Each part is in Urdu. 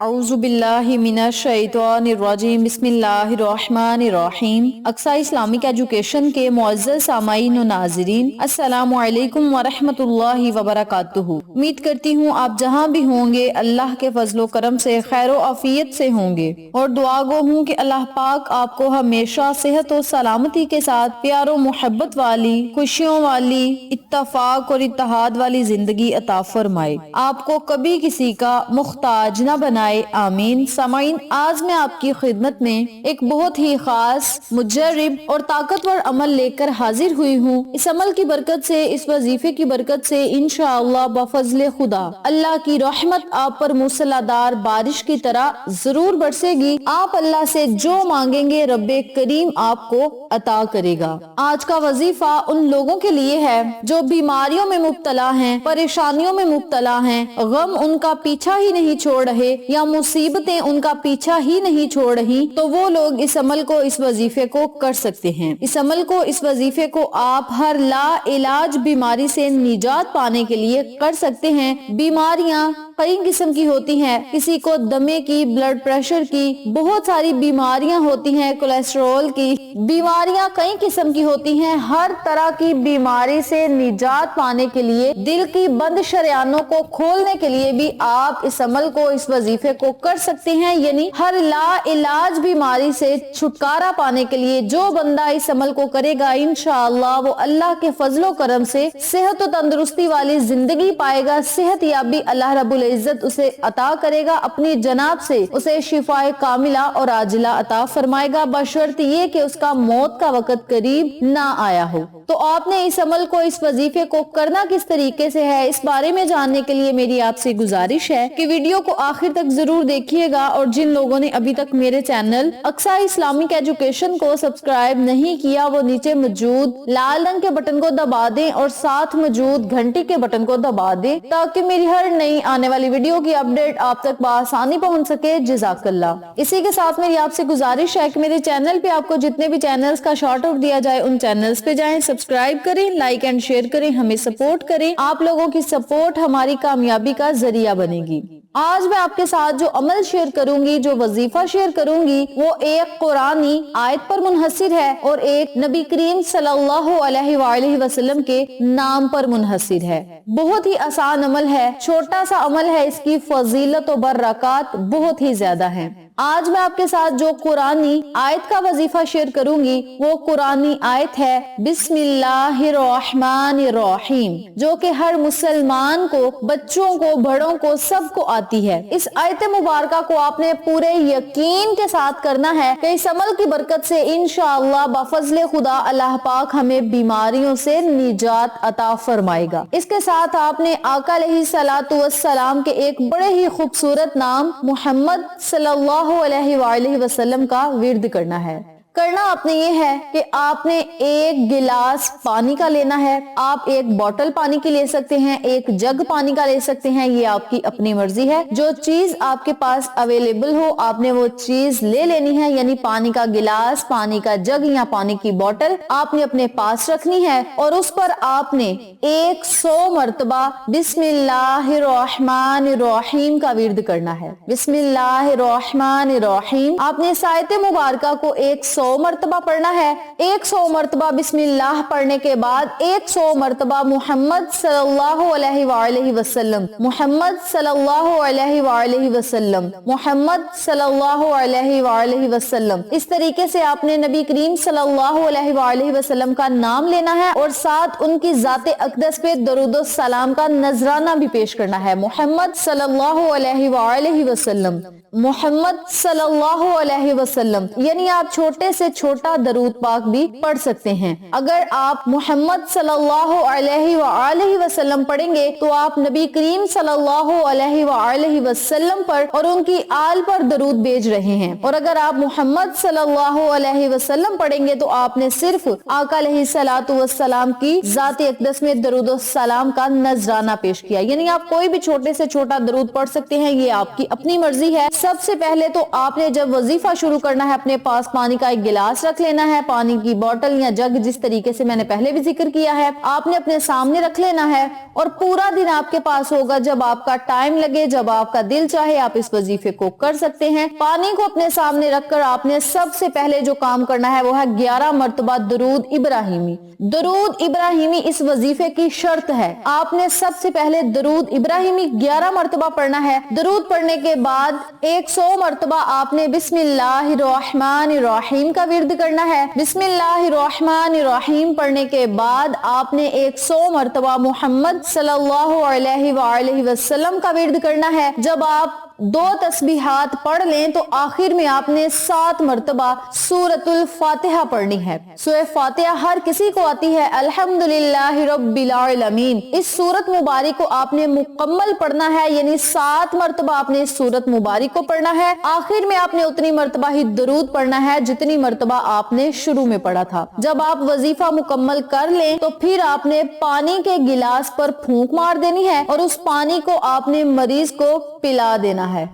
اعوذ باللہ من الشیطان الرجیم بسم اللہ الرحمن الرحیم۔ اقصی اسلامک ایجوکیشن کے معزز سامعین و ناظرین، السلام علیکم ورحمۃ اللہ وبرکاتہ۔ امید کرتی ہوں آپ جہاں بھی ہوں گے اللہ کے فضل و کرم سے خیر و عافیت سے ہوں گے، اور دعا گو ہوں کہ اللہ پاک آپ کو ہمیشہ صحت و سلامتی کے ساتھ پیار و محبت والی، خوشیوں والی، اتفاق اور اتحاد والی زندگی عطا فرمائے، آپ کو کبھی کسی کا محتاج نہ بنائے، آمین۔ سامعین، آج میں آپ کی خدمت میں ایک بہت ہی خاص، مجرب اور طاقتور عمل لے کر حاضر ہوئی ہوں۔ اس عمل کی برکت سے، اس وظیفے کی برکت سے انشاءاللہ بفضل خدا اللہ کی رحمت آپ پر موسلادھار بارش کی طرح ضرور برسے گی۔ آپ اللہ سے جو مانگیں گے رب کریم آپ کو عطا کرے گا۔ آج کا وظیفہ ان لوگوں کے لیے ہے جو بیماریوں میں مبتلا ہیں، پریشانیوں میں مبتلا ہیں، غم ان کا پیچھا ہی نہیں چھوڑ رہے یا مصیبتیں ان کا پیچھا ہی نہیں چھوڑ رہی، تو وہ لوگ اس عمل کو، اس وظیفے کو کر سکتے ہیں۔ اس عمل کو، اس وظیفے کو آپ ہر لا علاج بیماری سے نجات پانے کے لیے کر سکتے ہیں۔ بیماریاں کئی قسم کی ہوتی ہیں، کسی کو دمے کی، بلڈ پریشر کی، بہت ساری بیماریاں ہوتی ہیں، کولیسٹرول کی بیماریاں کئی قسم کی ہوتی ہیں۔ ہر طرح کی بیماری سے نجات پانے کے لیے، دل کی بند شریانوں کو کھولنے کے لیے بھی آپ اس عمل کو، اس وظیفے کو کر سکتے ہیں۔ یعنی ہر لا علاج بیماری سے چھٹکارا پانے کے لیے جو بندہ اس عمل کو کرے گا، انشاءاللہ وہ اللہ کے فضل و کرم سے صحت و تندرستی والی زندگی پائے گا، صحت یابی اللہ رب العزت اسے عطا کرے گا، اپنی جناب سے اسے شفائے کاملہ اور عاجلہ عطا فرمائے گا، بشرط یہ کہ اس کا موت کا وقت قریب نہ آیا ہو۔ تو آپ نے اس عمل کو، اس وظیفے کو کرنا کس طریقے سے ہے، اس بارے میں جاننے کے لیے میری آپ سے گزارش ہے کہ ویڈیو کو آخر تک ضرور دیکھیے گا، اور جن لوگوں نے ابھی تک میرے چینل اقصی اسلامک ایجوکیشن کو سبسکرائب نہیں کیا، وہ نیچے موجود لال رنگ کے بٹن کو دبا دیں اور ساتھ موجود گھنٹی کے بٹن کو دبا دیں تاکہ میری ہر نئی آنے والی ویڈیو کی اپڈیٹ آپ تک بآسانی پہنچ سکے۔ جزاک اللہ۔ اسی کے ساتھ میری آپ سے گزارش ہے کہ میرے چینل پہ آپ کو جتنے بھی چینلز کا شارٹ آؤٹ دیا جائے ان چینلز پہ جائیں، سبسکرائب کریں، لائک اینڈ شیئر کریں، ہمیں سپورٹ کریں۔ آپ لوگوں کی سپورٹ ہماری کامیابی کا ذریعہ بنے گی۔ آج میں آپ کے ساتھ جو عمل شیئر کروں گی، جو وظیفہ شیئر کروں گی، وہ ایک قرآنی آیت پر منحصر ہے اور ایک نبی کریم صلی اللہ علیہ وآلہ وسلم کے نام پر منحصر ہے۔ بہت ہی آسان عمل ہے، چھوٹا سا عمل ہے، اس کی فضیلت و برکات بہت ہی زیادہ ہیں۔ آج میں آپ کے ساتھ جو قرآنی آیت کا وظیفہ شیئر کروں گی وہ قرآنی آیت ہے بسم اللہ الرحمن الرحیم، جو کہ ہر مسلمان کو، بچوں کو، بڑوں کو، سب کو آتی ہے۔ اس آیت مبارکہ کو آپ نے پورے یقین کے ساتھ کرنا ہے کہ اس عمل کی برکت سے انشاءاللہ بفضل خدا اللہ پاک ہمیں بیماریوں سے نجات عطا فرمائے گا۔ اس کے ساتھ آپ نے آقا علیہ الصلوۃ والسلام کے ایک بڑے ہی خوبصورت نام محمد صلی اللہ علیہ وآلہ وسلم کا ورد کرنا ہے۔ کرنا آپ نے یہ ہے کہ آپ نے ایک گلاس پانی کا لینا ہے، آپ ایک بوتل پانی کی لے سکتے ہیں، ایک جگ پانی کا لے سکتے ہیں، یہ آپ کی اپنی مرضی ہے۔ جو چیز آپ کے پاس اویلیبل ہو آپ نے وہ چیز لے لینی ہے، یعنی پانی کا گلاس، پانی کا جگ یا پانی کی بوتل آپ نے اپنے پاس رکھنی ہے، اور اس پر آپ نے 100 مرتبہ بسم اللہ الرحمن الرحیم کا ورد کرنا ہے۔ بسم اللہ الرحمن الرحیم آپ نے اس آیت مبارکہ کو 100 مرتبہ پڑھنا ہے۔ 100 مرتبہ بسم اللہ پڑھنے کے بعد 100 مرتبہ محمد صلی اللہ علیہ وآلہ وسلم، محمد صلی اللہ علیہ وآلہ وسلم، محمد صلی اللہ علیہ وآلہ وسلم، اس طریقے سے آپ نے نبی کریم صلی اللہ علیہ وآلہ وسلم کا نام لینا ہے اور ساتھ ان کی ذات اقدس پہ درود و سلام کا نذرانہ بھی پیش کرنا ہے۔ محمد صلی اللہ علیہ وآلہ وسلم، محمد صلی اللہ علیہ وسلم، یعنی آپ چھوٹے سے چھوٹا درود پاک بھی پڑھ سکتے ہیں۔ اگر آپ محمد صلی اللہ علیہ وآلہ وسلم پڑھیں گے تو آپ نبی کریم صلی اللہ علیہ وآلہ وسلم پر اور ان کی آل پر درود بھیج رہے ہیں، اور اگر آپ محمد صلی اللہ علیہ وسلم پڑھیں گے تو آپ نے صرف آقا علیہ الصلوۃ والسلام کی ذات اقدس میں درود و سلام کا نذرانہ پیش کیا، یعنی آپ کوئی بھی چھوٹے سے چھوٹا درود پڑھ سکتے ہیں، یہ آپ کی اپنی مرضی ہے۔ سب سے پہلے تو آپ نے جب وظیفہ شروع کرنا ہے اپنے پاس پانی کا ایک گلاس رکھ لینا ہے، پانی کی بوتل یا جگ جس طریقے سے میں نے پہلے بھی ذکر کیا ہے آپ نے اپنے سامنے رکھ لینا ہے، اور پورا دن آپ کے پاس ہوگا، جب آپ کا ٹائم لگے، جب آپ کا دل چاہے آپ اس وظیفے کو کر سکتے ہیں۔ پانی کو اپنے سامنے رکھ کر آپ نے سب سے پہلے جو کام کرنا ہے وہ ہے 11 مرتبہ درود ابراہیمی۔ درود ابراہیمی اس وظیفے کی شرط ہے، آپ نے سب سے پہلے درود ابراہیمی 11 مرتبہ پڑھنا ہے۔ درود پڑھنے کے بعد 100 مرتبہ آپ نے بسم اللہ الرحمن الرحیم کا ورد کرنا ہے۔ بسم اللہ الرحمن الرحیم پڑھنے کے بعد آپ نے 100 مرتبہ محمد صلی اللہ علیہ وآلہ وسلم کا ورد کرنا ہے۔ جب آپ 2 تسبیحات پڑھ لیں تو آخر میں آپ نے 7 مرتبہ سورۃ الفاتحہ پڑھنی ہے۔ سورہ فاتحہ ہر کسی کو آتی ہے، الحمدللہ رب العالمین۔ اس سورت مبارک کو آپ نے مکمل پڑھنا ہے، یعنی 7 مرتبہ آپ نے اس سورت مبارک کو پڑھنا ہے۔ آخر میں آپ نے اتنی مرتبہ ہی درود پڑھنا ہے جتنی مرتبہ آپ نے شروع میں پڑھا تھا۔ جب آپ وظیفہ مکمل کر لیں تو پھر آپ نے پانی کے گلاس پر پھونک مار دینی ہے اور اس پانی کو آپ نے مریض کو پلا دینا ہے۔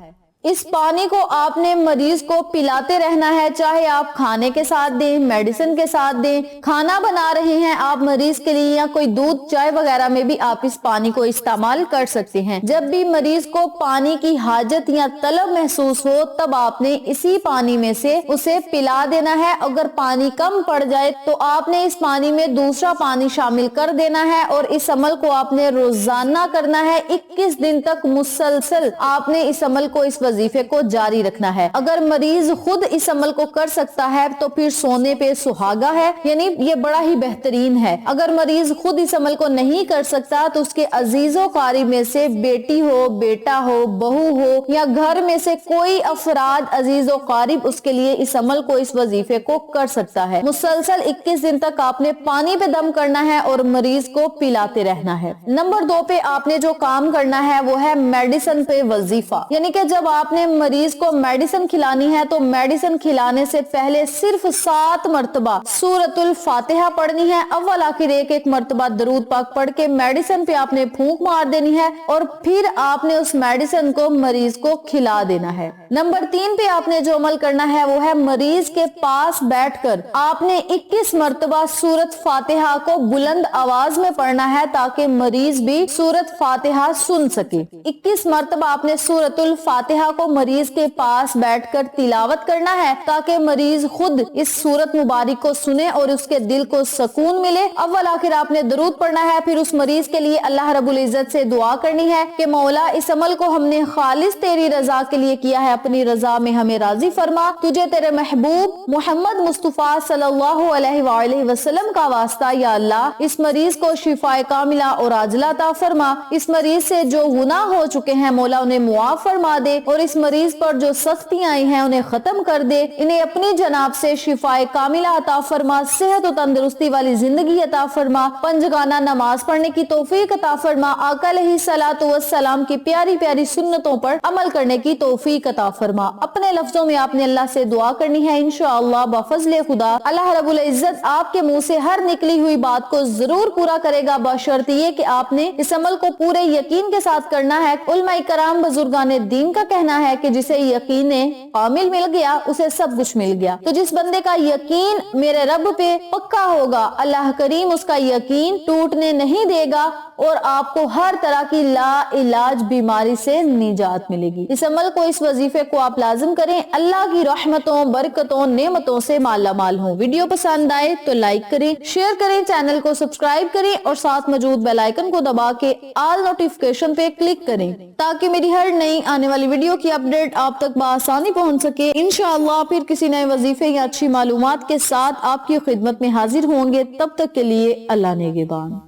اس پانی کو آپ نے مریض کو پلاتے رہنا ہے، چاہے آپ کھانے کے ساتھ دیں، میڈیسن کے ساتھ دیں، کھانا بنا رہے ہیں آپ مریض کے لیے، یا کوئی دودھ چائے وغیرہ میں بھی آپ اس پانی کو استعمال کر سکتے ہیں۔ جب بھی مریض کو پانی کی حاجت یا طلب محسوس ہو تب آپ نے اسی پانی میں سے اسے پلا دینا ہے۔ اگر پانی کم پڑ جائے تو آپ نے اس پانی میں دوسرا پانی شامل کر دینا ہے، اور اس عمل کو آپ نے روزانہ کرنا ہے۔ 21 دن تک مسلسل آپ نے اس عمل کو، اس وظیفے کو جاری رکھنا ہے۔ اگر مریض خود اس عمل کو کر سکتا ہے تو پھر سونے پہ سہاگا ہے، یعنی یہ بڑا ہی بہترین ہے۔ اگر مریض خود اس عمل کو نہیں کر سکتا تو اس کے عزیز و قریب میں سے بیٹی ہو، بیٹا ہو، بہو ہو، یا گھر میں سے کوئی افراد عزیز و قریب اس کے لیے اس عمل کو، اس وظیفے کو کر سکتا ہے۔ مسلسل 21 دن تک آپ نے پانی پہ دم کرنا ہے اور مریض کو پلاتے رہنا ہے۔ نمبر 2 پہ آپ نے جو کام کرنا ہے وہ ہے میڈیسن پہ وظیفہ، یعنی کہ جب آپ نے مریض کو میڈیسن کھلانی ہے تو میڈیسن کھلانے سے پہلے صرف 7 مرتبہ سورۃ الفاتحہ پڑھنی ہے۔ اول آخر ایک مرتبہ درود پاک پڑھ کے میڈیسن پہ آپ نے پھونک مار دینی ہے، اور پھر آپ نے اس میڈیسن کو مریض کو کھلا دینا ہے۔ نمبر 3 پہ آپ نے جو عمل کرنا ہے وہ ہے مریض کے پاس بیٹھ کر آپ نے 21 مرتبہ سورۃ فاتحہ کو بلند آواز میں پڑھنا ہے تاکہ مریض بھی سورۃ فاتحہ سن سکے۔ 21 مرتبہ آپ نے سورۃ الفاتحہ کو مریض کے پاس بیٹھ کر تلاوت کرنا ہے تاکہ مریض خود اس سورت مبارک کو سنے اور اس کے دل کو سکون ملے۔ اول آخر آپ نے درود پڑھنا ہے، پھر اس مریض کے لیے اللہ رب العزت سے دعا کرنی ہے کہ مولا اس عمل کو ہم نے خالص تیری رضا کے لیے کیا ہے، اپنی رضا میں ہمیں راضی فرما، تجھے تیرے محبوب محمد مصطفیٰ صلی اللہ علیہ وآلہ وسلم کا واسطہ یا اللہ اس مریض کو شفاء کاملہ اور عاجلہ عطا فرما، اس مریض سے جو گناہ ہو چکے ہیں مولا انہیں معاف فرما دے، اور اس مریض پر جو سختیاں آئی ہیں انہیں ختم کر دے، انہیں اپنی جناب سے شفاء کاملہ عطا فرما، صحت و تندرستی والی زندگی عطا فرما، پنجگانہ نماز پڑھنے کی توفیق عطا فرما، آقا علیہ الصلوۃ والسلام کی پیاری پیاری سنتوں پر عمل کرنے کی توفیق عطا فرما۔ اپنے لفظوں میں آپ نے اللہ سے دعا کرنی ہے، انشاءاللہ بفضل خدا اللہ رب العزت آپ کے منہ سے ہر نکلی ہوئی بات کو ضرور پورا کرے گا، بشرط یہ کہ آپ نے اس عمل کو پورے یقین کے ساتھ کرنا ہے۔ علماء کرام بزرگان دین کا کہنا ہے کہ جسے یقین کامل مل گیا اسے سب کچھ مل گیا، تو جس بندے کا یقین میرے رب پہ پکا ہوگا اللہ کریم اس کا یقین ٹوٹنے نہیں دے گا، اور آپ کو ہر طرح کی لا علاج بیماری سے نجات ملے گی۔ اس عمل کو، اس وظیفے کو آپ لازم کریں، اللہ کی رحمتوں، برکتوں، نعمتوں سے مالا مال ہوں۔ ویڈیو پسند آئے تو لائک کریں، شیئر کریں، چینل کو سبسکرائب کریں اور ساتھ موجود بیل آئیکن کو دبا کے آل نوٹیفیکیشن پہ کلک کریں تاکہ میری ہر نئی آنے والی ویڈیو کی اپڈیٹ آپ تک بآسانی پہنچ سکے۔ انشاءاللہ پھر کسی نئے وظیفے یا اچھی معلومات کے ساتھ آپ کی خدمت میں حاضر ہوں گے، تب تک کے لیے اللہ نگہبان۔